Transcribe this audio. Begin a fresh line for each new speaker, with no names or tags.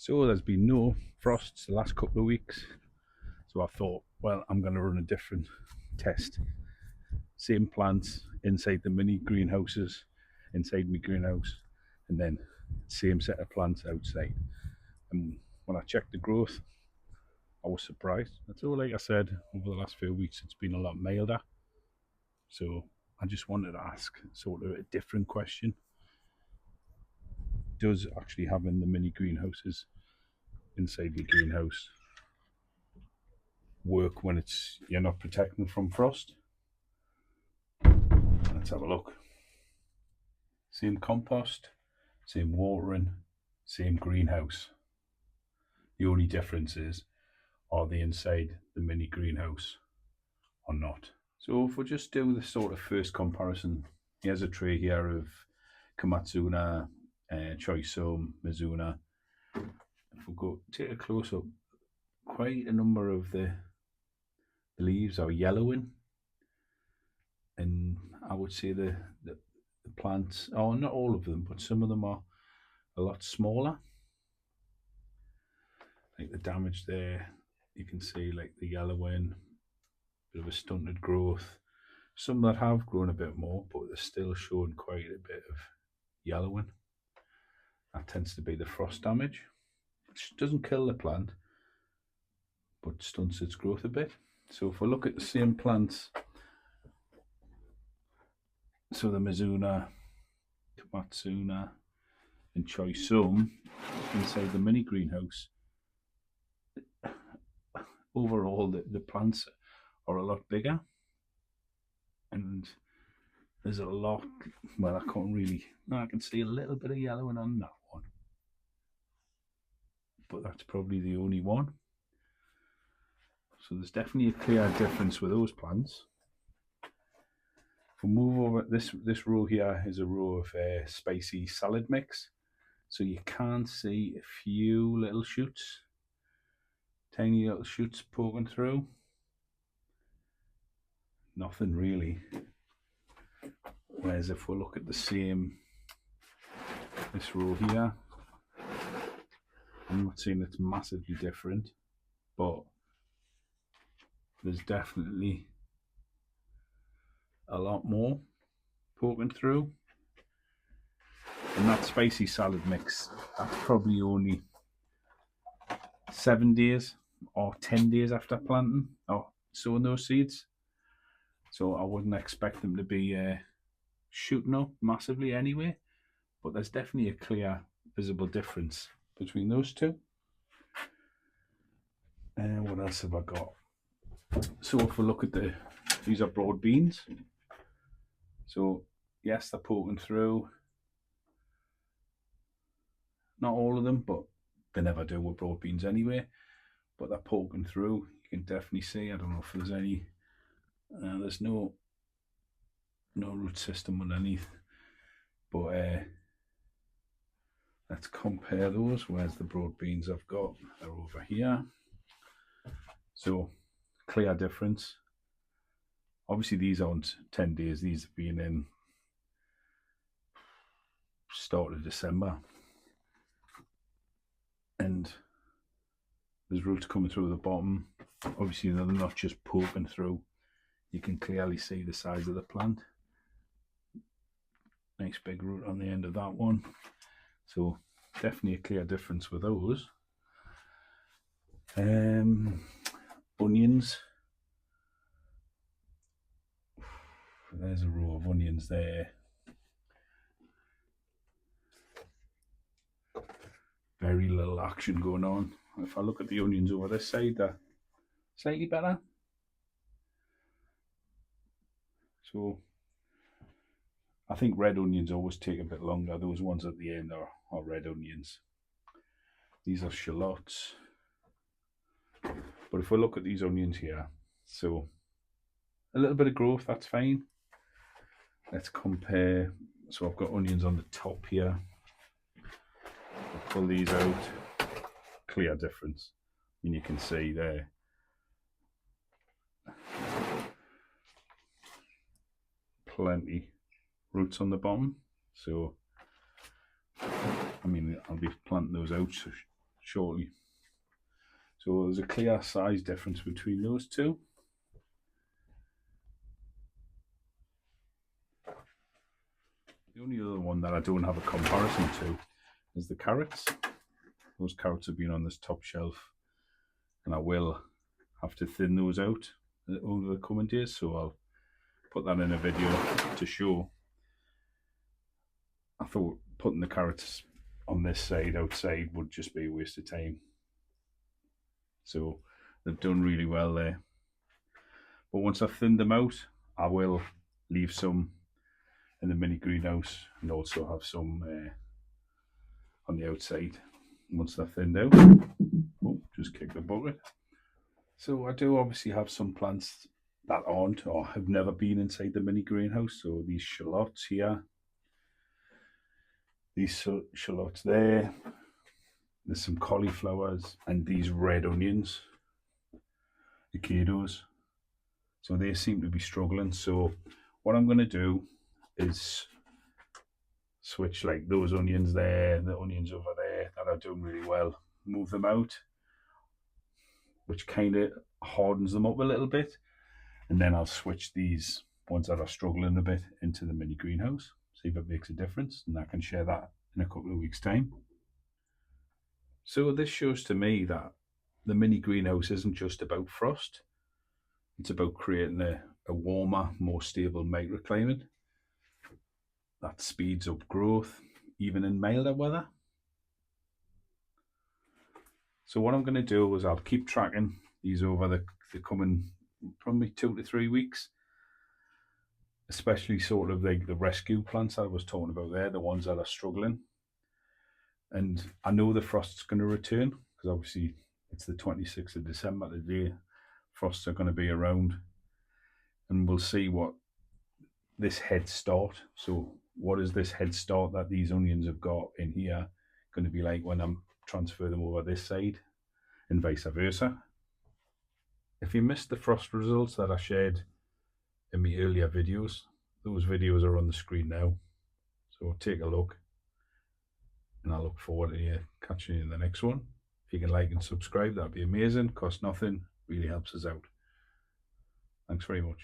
So there's been no frosts the last couple of weeks. So I thought, well, I'm going to run a different test. Same plants inside the mini greenhouses, inside my greenhouse, and then same set of plants outside. And when I checked the growth, I was surprised. So like I said, over the last few weeks, it's been a lot milder. So I just wanted to ask sort of a different question. Does actually having the mini greenhouses inside the greenhouse work when you're not protecting from frost? Let's have a look. Same compost, same watering, same greenhouse. The only difference is, are they inside the mini greenhouse or not? So if we just do the sort of first comparison, here's a tray here of Komatsuna, Choisum, Mizuna. If we go take a close up, quite a number of the leaves are yellowing, and I would say the plants, oh, not all of them, but some of them are a lot smaller. Like the damage there, you can see like the yellowing, bit of a stunted growth. Some that have grown a bit more, but they're still showing quite a bit of yellowing. That tends to be the frost damage, which doesn't kill the plant, but stunts its growth a bit. So if we look at the same plants, so the Mizuna, Komatsuna, and Choisum inside the mini greenhouse, overall the plants are a lot bigger, and there's a lot, well, I can't really, I can see a little bit of yellowing on that one, but that's probably the only one. So there's definitely a clear difference with those plants. If we move over, this row here is a row of spicy salad mix. So you can see a few little shoots, tiny little shoots poking through. Nothing really. Whereas if we look at the same, this row here, I'm not saying it's massively different, but there's definitely a lot more poking through. And that spicy salad mix, that's probably only 7 days or 10 days after planting or sowing those seeds. So I wouldn't expect them to be shooting up massively anyway, but there's definitely a clear visible difference between those two. And what else have I got? So if we look at these are broad beans. So yes, they're poking through. Not all of them, but they never do with broad beans anyway. But they're poking through. You can definitely see. I don't know if there's any. There's no root system underneath. But let's compare those. Where's the broad beans I've got? They're over here. So clear difference. Obviously these aren't 10 days. These have been in start of December. And there's roots coming through the bottom. Obviously they're not just poking through. You can clearly see the size of the plant. Nice big root on the end of that one. So definitely a clear difference with those. Onions. There's a row of onions there. Very little action going on. If I look at the onions over this side, they're slightly better. So I think red onions always take a bit longer. Those ones at the end are red onions. These are shallots. But if we look at these onions here, so a little bit of growth, that's fine. Let's compare. So I've got onions on the top here. I'll pull these out. Clear difference. I mean, you can see there. Plenty roots on the bottom. So, I mean, I'll be planting those out shortly. So there's a clear size difference between those two. The only other one that I don't have a comparison to is the carrots. Those carrots have been on this top shelf, and I will have to thin those out over the coming days, so I'll put that in a video to show. I thought putting the carrots on this side outside would just be a waste of time. So they've done really well there. But once I've thinned them out, I will leave some in the mini greenhouse and also have some on the outside once they're thinned out. Oh, just kick the bucket. So I do obviously have some plants that aren't or have never been inside the mini greenhouse. So these shallots here, these shallots there, there's some cauliflowers and these red onions, the potatoes. So they seem to be struggling. So what I'm going to do is switch like those onions there, the onions over there that are doing really well, move them out, which kind of hardens them up a little bit. And then I'll switch these ones that are struggling a bit into the mini greenhouse, see if it makes a difference. And I can share that in a couple of weeks' time. So this shows to me that the mini greenhouse isn't just about frost. It's about creating a warmer, more stable microclimate that speeds up growth, even in milder weather. So what I'm going to do is I'll keep tracking these over the coming probably 2 to 3 weeks, especially sort of like the rescue plants that I was talking about there, the ones that are struggling. And I know the frost's going to return because obviously it's the 26th of December today. Frosts are going to be around, and we'll see what this head start. So what is this head start that these onions have got in here going to be like when I'm transfer them over this side, and vice versa. If you missed the frost results that I shared in my earlier videos, those videos are on the screen now. So take a look, and I look forward to catching you in the next one. If you can like and subscribe, that'd be amazing. Costs nothing, really helps us out. Thanks very much.